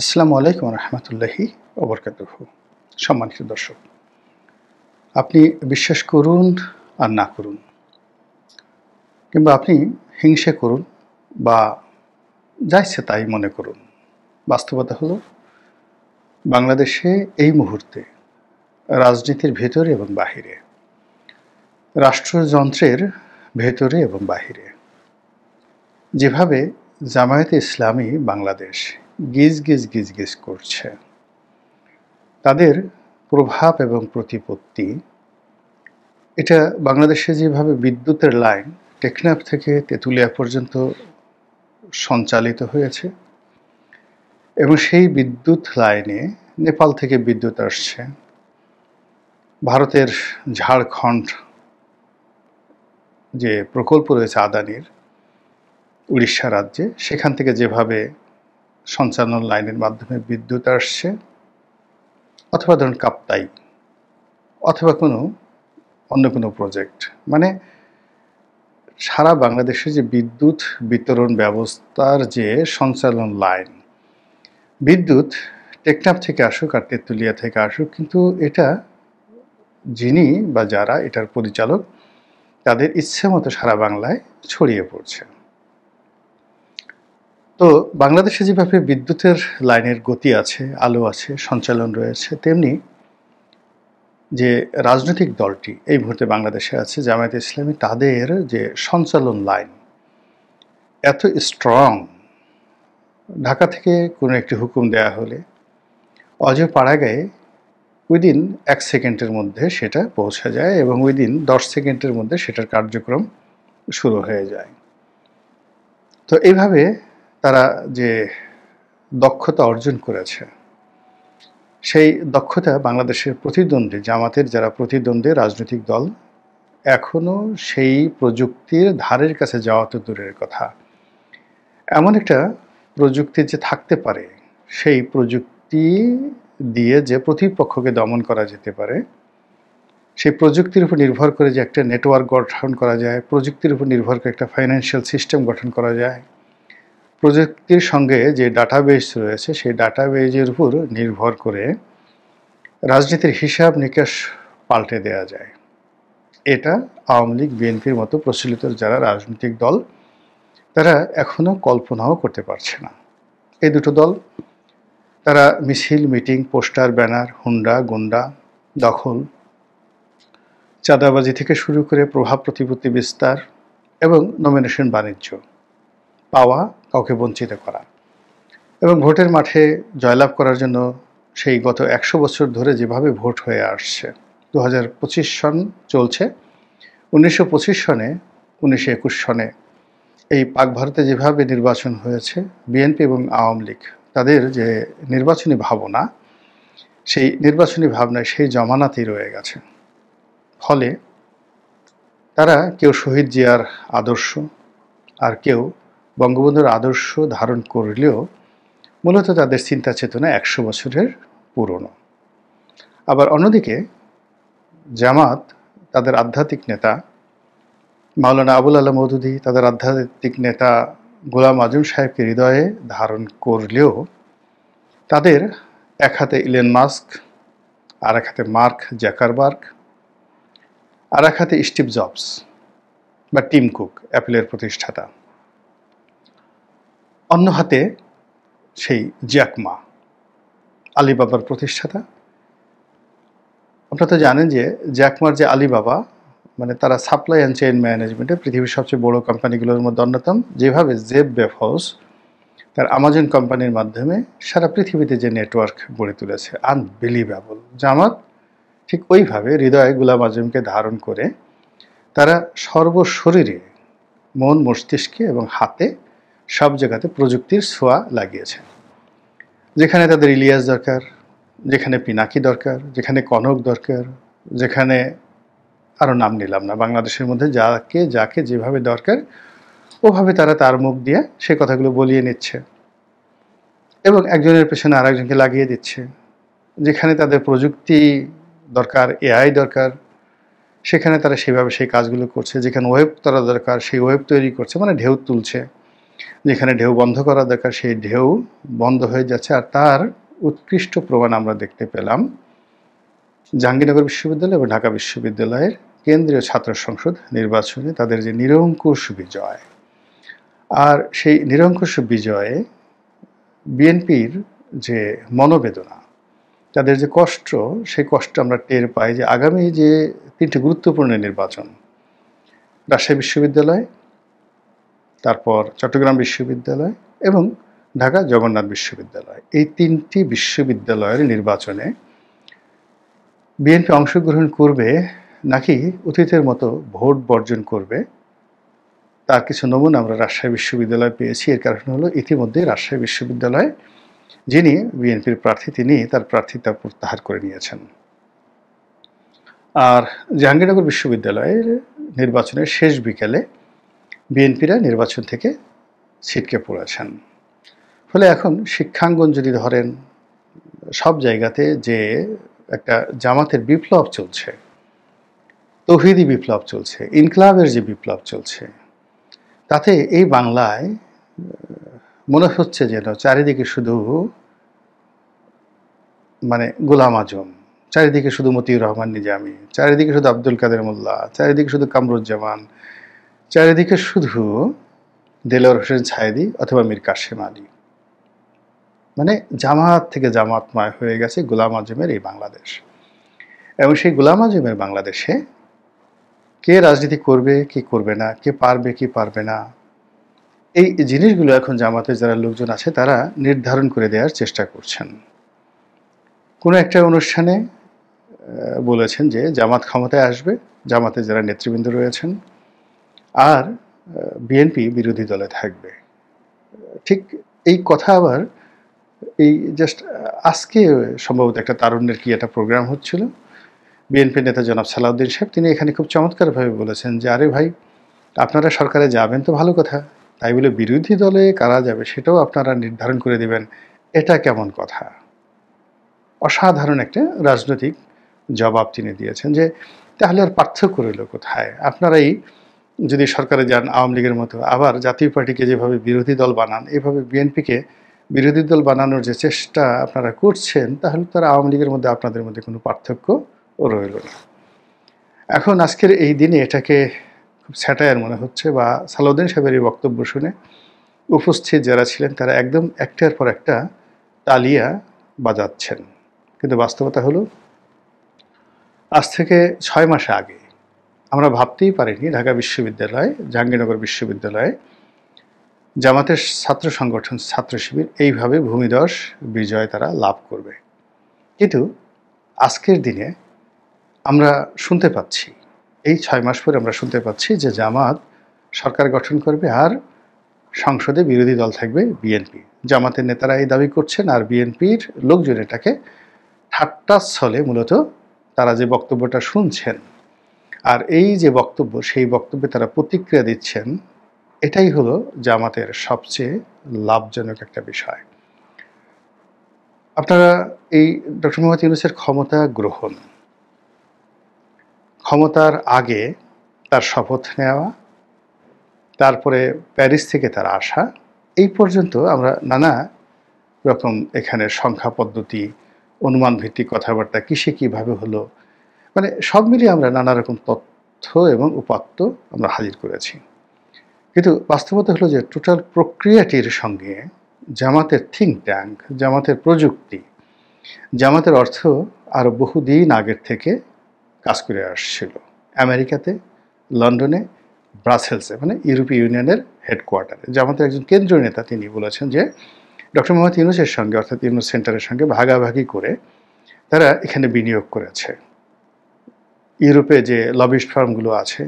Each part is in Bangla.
আসসালামু আলাইকুম রহমতুল্লাহি ওবরকাতুহু। সম্মানিত দর্শক, আপনি বিশ্বাস করুন আর না করুন, কিংবা আপনি হিংসে করুন বা যা ইচ্ছে তাই মনে করুন, বাস্তবতা হলো বাংলাদেশে এই মুহূর্তে রাজনীতির ভেতরে এবং বাহিরে, রাষ্ট্রযন্ত্রের ভেতরে এবং বাহিরে যেভাবে জামায়াতে ইসলামী বাংলাদেশ গিজ গিজ গিজ গিজ করছে, তাদের প্রভাব এবং প্রতিপত্তি, এটা বাংলাদেশে যেভাবে বিদ্যুতের লাইন টেকনাফ থেকে তেঁতুলিয়া পর্যন্ত সঞ্চালিত হয়েছে এবং সেই বিদ্যুৎ লাইনে নেপাল থেকে বিদ্যুৎ আসছে, ভারতের ঝাড়খণ্ড যে প্রকল্প রয়েছে আদানির উড়িষ্যা রাজ্যে, সেখান থেকে যেভাবে সঞ্চালন লাইনের মাধ্যমে বিদ্যুৎ আসছে, অথবা ধরুন কাপ্তাই, অথবা অন্য কোনো প্রজেক্ট, মানে সারা বাংলাদেশে যে বিদ্যুৎ বিতরণ ব্যবস্থার যে সঞ্চালন লাইন, বিদ্যুৎ টেকনাফ থেকে আসুক আর তেঁতুলিয়া থেকে আসুক, কিন্তু এটা যিনি বা যারা এটার পরিচালক, তাদের ইচ্ছে মতো সারা বাংলায় ছড়িয়ে পড়ছে। তো বাংলাদেশে যেভাবে বিদ্যুতের লাইনের গতি আছে, আলো আছে, সঞ্চালন রয়েছে, তেমনি যে রাজনৈতিক দলটি এই মুহূর্তে বাংলাদেশে আছে জামায়াতে ইসলামী, তাদের যে সঞ্চালন লাইন এত স্ট্রং, ঢাকা থেকে কোনো একটি হুকুম দেয়া হলে অজপাড়াগাঁয়ে উইদিন 1 সেকেন্ডের মধ্যে সেটা পৌঁছে যায় এবং উইদিন 10 সেকেন্ডের মধ্যে সেটার কার্যক্রম শুরু হয়ে যায়। তো এইভাবে তারা যে দক্ষতা অর্জন করেছে, সেই দক্ষতা বাংলাদেশের প্রতিদ্বন্দ্বী জামাতের যারা প্রতিদ্বন্দ্বী রাজনৈতিক দল এখনও সেই প্রযুক্তির ধারের কাছে যাওয়া তো দূরের কথা, এমন একটা প্রযুক্তি যে থাকতে পারে, সেই প্রযুক্তি দিয়ে যে প্রতিপক্ষকে দমন করা যেতে পারে, সেই প্রযুক্তির উপর নির্ভর করে যে একটা নেটওয়ার্ক গঠন করা যায়, প্রযুক্তির উপর নির্ভর করে একটা ফাইন্যান্সিয়াল সিস্টেম গঠন করা যায়, প্রযুক্তির সঙ্গে যে ডাটাবেস রয়েছে সেই ডাটাবেজের উপর নির্ভর করে রাজনীতির হিসাব নিকাশ পাল্টে দেওয়া যায়, এটা আওয়ামী লীগ বিএনপির মতো প্রচলিত যারা রাজনৈতিক দল তারা এখনও কল্পনাও করতে পারছে না। এই দুটো দল তারা মিছিল, মিটিং, পোস্টার, ব্যানার, হুন্ডা, গুন্ডা, দখল, চাঁদাবাজি থেকে শুরু করে প্রভাব প্রতিপত্তি বিস্তার এবং নমিনেশন বাণিজ্য পাওয়া, কাউকে বঞ্চিত করা এবং ভোটের মাঠে জয়লাভ করার জন্য সেই গত 100 বছর ধরে যেভাবে ভোট হয়ে আসছে, 2025 সন চলছে, 1925 সনে, 1921 সনে এই পাক ভারতে যেভাবে নির্বাচন হয়েছে, বিএনপি এবং আওয়ামী লীগ তাদের যে নির্বাচনী ভাবনা, সেই নির্বাচনী ভাবনায় সেই জমানাতেই রয়ে গেছে। ফলে তারা কেউ শহীদ জিয়ার আদর্শ আর কেউ বঙ্গবন্ধুর আদর্শ ধারণ করলেও মূলত তাদের চিন্তা চেতনা 100 বছরের পুরনো। আবার অন্যদিকে জামাত তাদের আধ্যাত্মিক নেতা মাওলানা আবুল আলা মওদুদী, তাদের আধ্যাত্মিক নেতা গোলাম আজম সাহেবকে হৃদয়ে ধারণ করলেও তাদের এক হাতে ইলন মাস্ক, আর এক হাতে মার্ক জাকারবার্গ, আর এক হাতে স্টিভ জবস বা টিম কুক, অ্যাপলের প্রতিষ্ঠাতা, অন্য হাতে সেই জ্যাক মা, আলিবাবার প্রতিষ্ঠাতা। আপনারা তো জানেন যে জ্যাক মার যে আলিবাবা, মানে তারা সাপ্লাই অ্যান্ড চেইন ম্যানেজমেন্টে পৃথিবীর সবচেয়ে বড় কোম্পানিগুলোর মধ্যে অন্যতম। যেভাবে জেফ বেজোস তার আমাজন কোম্পানির মাধ্যমে সারা পৃথিবীতে যে নেটওয়ার্ক গড়ে তুলেছে, আনবিলিভেবল। জামাত ঠিক ওইভাবে হৃদয়ে গোলাম আজমকে ধারণ করে তারা সর্বশরীরে, মন, মস্তিষ্কে এবং হাতে সব জায়গাতে প্রযুক্তির ছোঁয়া লাগিয়েছে। যেখানে তাদের ইলিয়াস দরকার, যেখানে পিনাকি দরকার, যেখানে কনক দরকার, যেখানে আরও নাম নিলাম না, বাংলাদেশের মধ্যে যাকে যাকে যেভাবে দরকার ওভাবে তারা তার মুখ দিয়ে সে কথাগুলো বলিয়ে নিচ্ছে এবং একজনের পেছনে আরেকজনকে লাগিয়ে দিচ্ছে। যেখানে তাদের প্রযুক্তি দরকার, এআই দরকার, সেখানে তারা সেভাবে সেই কাজগুলো করছে। যেখানে ওয়েব তারা দরকার, সেই ওয়েব তৈরি করছে, মানে ঢেউ তুলছে। যেখানে ঢেউ বন্ধ করা দরকার সেই ঢেউ বন্ধ হয়ে যাচ্ছে। আর তার উৎকৃষ্ট প্রমাণ আমরা দেখতে পেলাম জাহাঙ্গীরনগর বিশ্ববিদ্যালয় এবং ঢাকা বিশ্ববিদ্যালয়ের কেন্দ্রীয় ছাত্র সংসদ নির্বাচনে তাদের যে নিরঙ্কুশ বিজয়, আর সেই নিরঙ্কুশ বিজয়ে বিএনপির যে মনোবেদনা, তাদের যে কষ্ট, সেই কষ্ট আমরা টের পাই যে আগামী যে 3টি গুরুত্বপূর্ণ নির্বাচন, রাজশাহী বিশ্ববিদ্যালয়, তারপর চট্টগ্রাম বিশ্ববিদ্যালয় এবং ঢাকা জগন্নাথ বিশ্ববিদ্যালয়, এই 3টি বিশ্ববিদ্যালয়ের নির্বাচনে বিএনপি অংশগ্রহণ করবে নাকি অতীতের মতো ভোট বর্জন করবে, তার কিছু নমুনা আমরা রাজশাহী বিশ্ববিদ্যালয় পেয়েছি। এর কারণ হলো ইতিমধ্যে রাজশাহী বিশ্ববিদ্যালয় যিনি বিএনপির প্রার্থী তিনি তার প্রার্থিতা প্রত্যাহার করে নিয়েছেন। আর জাহাঙ্গীরনগর বিশ্ববিদ্যালয়ের নির্বাচনের শেষ বিকেলে বিএনপিরা নির্বাচন থেকে ছিটকে পড়েছেন। ফলে এখন শিক্ষাঙ্গন যদি ধরেন, সব জায়গাতে যে একটা জামাতের বিপ্লব চলছে, তৌহিদি বিপ্লব চলছে, ইনকলাবের যে বিপ্লব চলছে, তাতে এই বাংলায় মনে হচ্ছে যেন চারিদিকে শুধু গোলাম আজম, চারিদিকে শুধু মতিউর রহমান নিজামী, চারিদিকে শুধু আব্দুল কাদের মোল্লা, চারিদিকে শুধু কামরুজ্জামান, চারিদিকে শুধু দেলোয়ার হোসেন ছায়েদি অথবা মীর কাসেম আলী। জামাত থেকে জামাতময় হয়ে গেছে গোলাম আজমের এই বাংলাদেশ। এবং সেই গোলাম আজমের বাংলাদেশে কে রাজনীতি করবে কি করবে না, কে পারবে কি পারবে না, এই জিনিসগুলো এখন জামাতের যারা লোকজন আছে তারা নির্ধারণ করে দেওয়ার চেষ্টা করছেন। কোনো একটা অনুষ্ঠানে বলেছেন যে জামাত ক্ষমতায় আসবে, জামাতে যারা নেতৃবৃন্দ রয়েছেন, আর বিএনপি বিরোধী দলে থাকবে। ঠিক এই কথা আবার এই জাস্ট আজকে সম্ভবত একটা তারুণ্যের কি একটা প্রোগ্রাম হচ্ছিল, বিএনপি নেতা জনাব সালাউদ্দিন সাহেব তিনি এখানে খুব চমৎকারভাবে বলেছেন যে আরে ভাই, আপনারা সরকারে যাবেন তো ভালো কথা, তাই বলে বিরোধী দলে কারা যাবে সেটাও আপনারা নির্ধারণ করে দিবেন, এটা কেমন কথা। অসাধারণ একটা রাজনৈতিক জবাব তিনি দিয়েছেন যে তাহলে আর পার্থক্য রইল কোথায়, আপনারাই যদি সরকারে যান আওয়ামী লীগের মতো, আবার জাতীয় পার্টিকে যেভাবে বিরোধী দল বানান, এভাবে বিএনপিকে বিরোধী দল বানানোর যে চেষ্টা আপনারা করছেন, তাহলে তারা আওয়ামী লীগের মধ্যে আপনাদের মধ্যে কোনো পার্থক্য রইল না। এখন আজকের এই দিনে এটাকে খুব স্যাটায়ার মনে হচ্ছে, বা সালাউদ্দিন সাহেবের এই বক্তব্য শুনে উপস্থিত যারা ছিলেন তারা একদম একটার পর একটা তালিয়া বাজাচ্ছেন। কিন্তু বাস্তবতা হলো আজ থেকে 6 মাস আগে আমরা ভাবতেই পারিনি ঢাকা বিশ্ববিদ্যালয়, জাহাঙ্গীরনগর বিশ্ববিদ্যালয়ে জামাতের ছাত্র সংগঠন ছাত্র শিবির এইভাবে ভূমিধস বিজয় তারা লাভ করবে। কিন্তু আজকের দিনে আমরা শুনতে পাচ্ছি, এই 6 মাস পরে আমরা শুনতে পাচ্ছি যে জামাত সরকার গঠন করবে আর সংসদে বিরোধী দল থাকবে বিএনপি। জামাতের নেতারা এই দাবি করছেন, আর বিএনপির লোকজন এটাকে ঠাট্টার ছলে মূলত তারা যে বক্তব্যটা শুনছেন, আর এই যে বক্তব্য, সেই বক্তব্যে তারা প্রতিক্রিয়া দিচ্ছেন, এটাই হলো জামাতের সবচেয়ে লাভজনক একটা বিষয়। আপনারা এই ডক্টর মোহাম্মদ ইউনূসের ক্ষমতা গ্রহণ, ক্ষমতার আগে তার শপথ নেওয়া, তারপরে প্যারিস থেকে তার আসা, এই পর্যন্ত আমরা নানা রকম এখানে সংখ্যা পদ্ধতি, অনুমান ভিত্তিক কথাবার্তা, কিসে কীভাবে হলো, সব মিলিয়ে আমরা নানা রকম তথ্য এবং উপাত্ত আমরা হাজির করেছি। কিন্তু বাস্তবতা হলো যে টোটাল প্রক্রিয়াটির সঙ্গে জামাতের থিঙ্ক ট্যাঙ্ক, জামাতের প্রযুক্তি, জামাতের অর্থ আরও বহুদিন আগের থেকে কাজ করে আসছিল। আমেরিকাতে, লন্ডনে, ব্রাসেলসে, ইউরোপীয় ইউনিয়নের হেডকোয়ার্টারে জামাতের একজন কেন্দ্রীয় নেতা তিনি বলেছেন যে ডক্টর মোহাম্মদ ইউনূসের সঙ্গে, অর্থাৎ ইউনূস সেন্টারের সঙ্গে ভাগাভাগি করে তারা এখানে বিনিয়োগ করেছে। ইউরোপে যে লবিস্ট ফার্মগুলো আছে,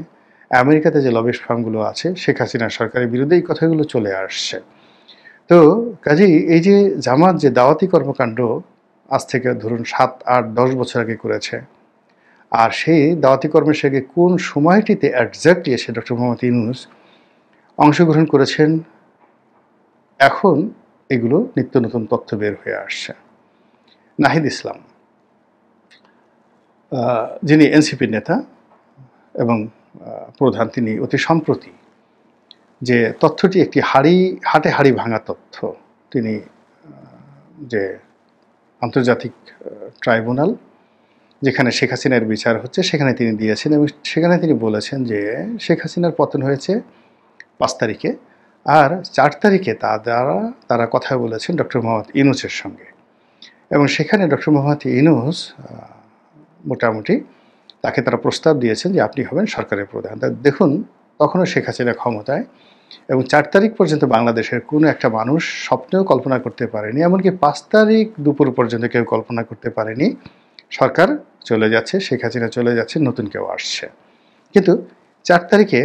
আমেরিকাতে যে লবিস্ট ফার্মগুলো আছে, শেখ হাসিনা সরকারের বিরুদ্ধে এই কথাগুলো চলে আসছে। তো কাজেই এই যে জামাত যে দাওয়াতি কর্মকাণ্ড আজ থেকে ধরুন 7, 8, 10 বছর আগে করেছে, আর সেই দাওয়াতি কর্মের সঙ্গে কোন সময়টিতে একজ্যাক্টলি এসে ডক্টর মোহাম্মদ ইউনূস অংশগ্রহণ করেছেন, এখন এগুলো নিত্য নতুন তথ্য বের হয়ে আসছে। নাহিদ ইসলাম যিনি এনসিপির নেতা এবং প্রধান, তিনি অতি সম্প্রতি যে তথ্যটি একটি হাটে হাড়ি ভাঙা তথ্য। তিনি যে আন্তর্জাতিক ট্রাইব্যুনাল যেখানে শেখ হাসিনার বিচার হচ্ছে সেখানে তিনি দিয়েছেন এবং সেখানে তিনি বলেছেন যে শেখ হাসিনার পতন হয়েছে 5 তারিখে, আর 4 তারিখে তারা কথা বলেছেন ডক্টর মোহাম্মদ ইউনূসের সঙ্গে, এবং সেখানে ডক্টর মোহাম্মদ ইউনূস মোটামুটি তাকে তারা প্রস্তাব দিয়েছেন যে আপনি হবেন সরকারের প্রধান। দেখুন, তখনও শেখ হাসিনা ক্ষমতায়, এবং 4 তারিখ পর্যন্ত বাংলাদেশের কোনো একটা মানুষ স্বপ্নেও কল্পনা করতে পারেনি, এমনকি 5 তারিখ দুপুর পর্যন্ত কেউ কল্পনা করতে পারেনি সরকার চলে যাচ্ছে, শেখ হাসিনা চলে যাচ্ছে, নতুন কেউ আসছে। কিন্তু 4 তারিখে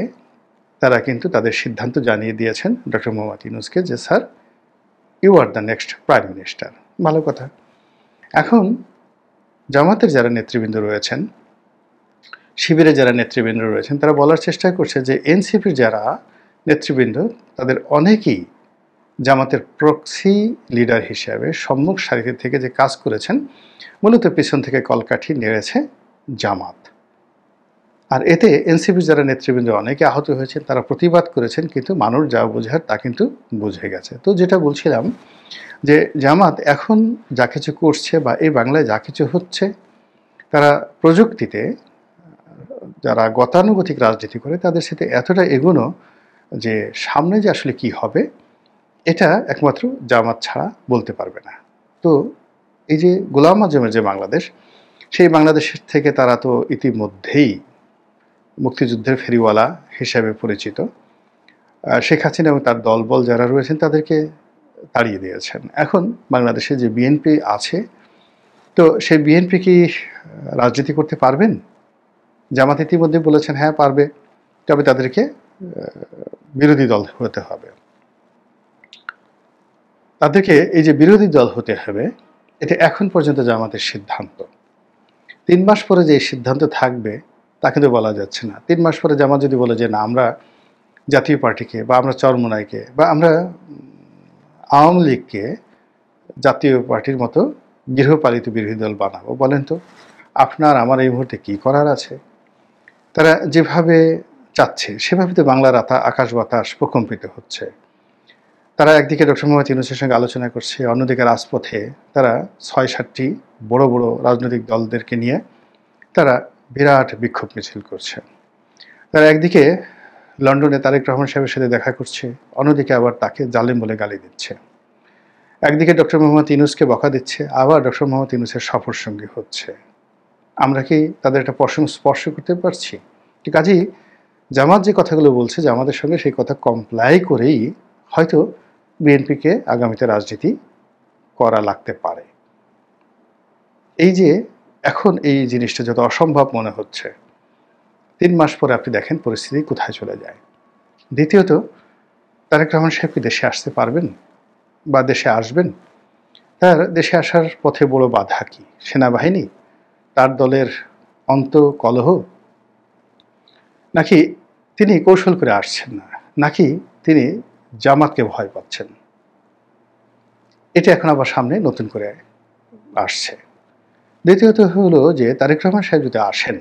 তারা কিন্তু তাদের সিদ্ধান্ত জানিয়ে দিয়েছেন ডক্টর মোহাম্মদ ইউনূসকে যে sir, you are the next prime minister. ভালো কথা। এখন জামাতের যারা নেতৃবৃন্দ রয়েছেন, শিবিরে যারা নেতৃবৃন্দ রয়েছেন, তারা বলার চেষ্টা করছে যে এনসিপির যারা নেতৃবৃন্দ তাদের অনেকেই জামাতের প্রক্সি লিডার হিসেবে সম্মুখ সারিতে থেকে যে কাজ করেছেন, মূলত পেছন থেকে কলকাঠি নেড়েছে জামাত। আর এতে এনসিপির যারা নেতৃবৃন্দ অনেকে আহত হয়েছেন, তারা প্রতিবাদ করেছেন, কিন্তু মানুষ যা বোঝার তা কিন্তু বুঝে গেছে। তো যেটা বলছিলাম যে জামাত এখন যা কিছু করছে বা এই বাংলায় যা কিছু হচ্ছে, তারা প্রযুক্তিতে যারা গতানুগতিক রাজনীতি করে তাদের সাথে এতটা এগোনো যে সামনে যে আসলে কি হবে এটা একমাত্র জামাত ছাড়া বলতে পারবে না। তো এই যে গোলাম আজমের যে বাংলাদেশ, সেই বাংলাদেশের থেকে তারা তো ইতিমধ্যেই মুক্তিযুদ্ধের ফেরিওয়ালা হিসেবে পরিচিত। শেখ হাসিনা এবং তার দলবল যারা রয়েছেন তাদেরকে তাড়িয়ে দিয়েছেন। এখন বাংলাদেশে যে বিএনপি আছে, তো সেই বিএনপি কি রাজনীতি করতে পারবেন? জামাত ইতিমধ্যে বলেছেন হ্যাঁ পারবে, তবে তাদেরকে বিরোধী দল হতে হবে। তাদেরকে এই যে বিরোধী দল হতে হবে, এটা এখন পর্যন্ত জামাতের সিদ্ধান্ত। 3 মাস পরে যে সিদ্ধান্ত থাকবে তা কিন্তু বলা যাচ্ছে না। 3 মাস পরে জামাত যদি বলে যে না, আমরা জাতীয় পার্টিকে বা আমরা চরমোনাইকে বা আমরা আওয়ামী লীগকে জাতীয় পার্টির মতো গৃহপালিত বিরোধী দল বানাবো, বলেন তো আপনার আমার এই মুহূর্তে কী করার আছে? তারা যেভাবে চাচ্ছে সেভাবে তো বাংলার আকাশ বাতাস প্রকম্পিত হচ্ছে। তারা একদিকে ডক্টর মোহাম্মদ ইউনূসের সঙ্গে আলোচনা করছে, অন্যদিকে রাজপথে তারা 6-7টি বড় বড় রাজনৈতিক দলদেরকে নিয়ে তারা বিরাট বিক্ষোভ মিছিল করছে। তারা একদিকে লন্ডনে তারেক রহমান সাহেবের সাথে দেখা করছে, অন্যদিকে আবার তাকে জালেম বলে গালি দিচ্ছে। একদিকে ডক্টর মোহাম্মদ ইউনূসকে বকা দিচ্ছে, আবার ডক্টর মোহাম্মদ ইউনূসের সফর সঙ্গী হচ্ছে। আমরা কি তাদের একটা স্পর্শ করতে পারছি? কাজেই জামাত যে কথাগুলো বলছে, জামাতের সঙ্গে সেই কথা কমপ্লাই করেই হয়তো বিএনপিকে আগামীতে রাজনীতি করা লাগতে পারে। এই যে এখন এই জিনিসটা যত অসম্ভব মনে হচ্ছে, 3 মাস পরে আপনি দেখেন পরিস্থিতি কোথায় চলে যায়। দ্বিতীয়ত, তারেক রহমান সাহেব কি দেশে আসতে পারবেন বা দেশে আসবেন? তার দেশে আসার পথে বড় বাধা কি? সেনাবাহিনী, তার দলের অন্তঃকলহ, নাকি তিনি কৌশল করে আসছেন না, নাকি তিনি জামাতকে ভয় পাচ্ছেন? এটা এখন আবার সামনে নতুন করে আসছে। দ্বিতীয়ত হলো যে তারেক রহমান সাহেব যদি আসেন,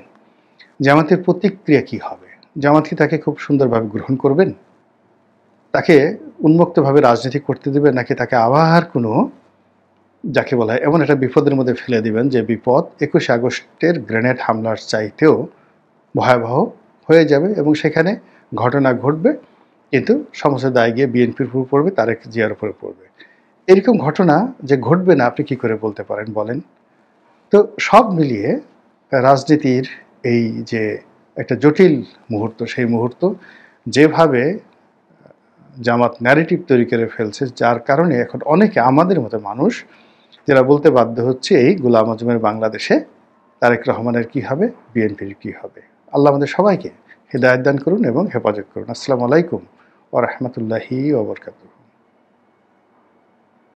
জামাতের প্রতিক্রিয়া কি হবে? জামাত কি তাকে খুব সুন্দরভাবে গ্রহণ করবেন? তাকে উন্মুক্তভাবে রাজনীতি করতে দেবেন, নাকি তাকে আবার কোনো যাকে বলা হয় এমন একটা বিপদের মধ্যে ফেলে দিবেন যে বিপদ 21শে আগস্টের গ্রেনেড হামলার চাইতেও ভয়াবহ হয়ে যাবে, এবং সেখানে ঘটনা ঘটবে, কিন্তু সমস্ত দায় গিয়ে বিএনপির উপর পড়বে, তারেক জিয়ার উপরে পড়বে। এরকম ঘটনা যে ঘটবে না আপনি কি করে বলতে পারেন বলেন? তো সব মিলিয়ে রাজনীতির এই যে একটা জটিল মুহূর্ত, সেই মুহূর্ত যেভাবে জামাত ন্যারেটিভ তৈরি করে ফেলছে, যার কারণে এখন অনেকে আমাদের মতো মানুষ যারা বলতে বাধ্য হচ্ছে এই গোলাম আজমের বাংলাদেশে তারেক রহমানের কি হবে, বিএনপির কি হবে। আল্লাহ আমাদের সবাইকে হিদায়াত দান করুন এবং হেফাজত করুন। আসসালামু আলাইকুম ওয়া রাহমাতুল্লাহি ওয়া বারাকাতুহু।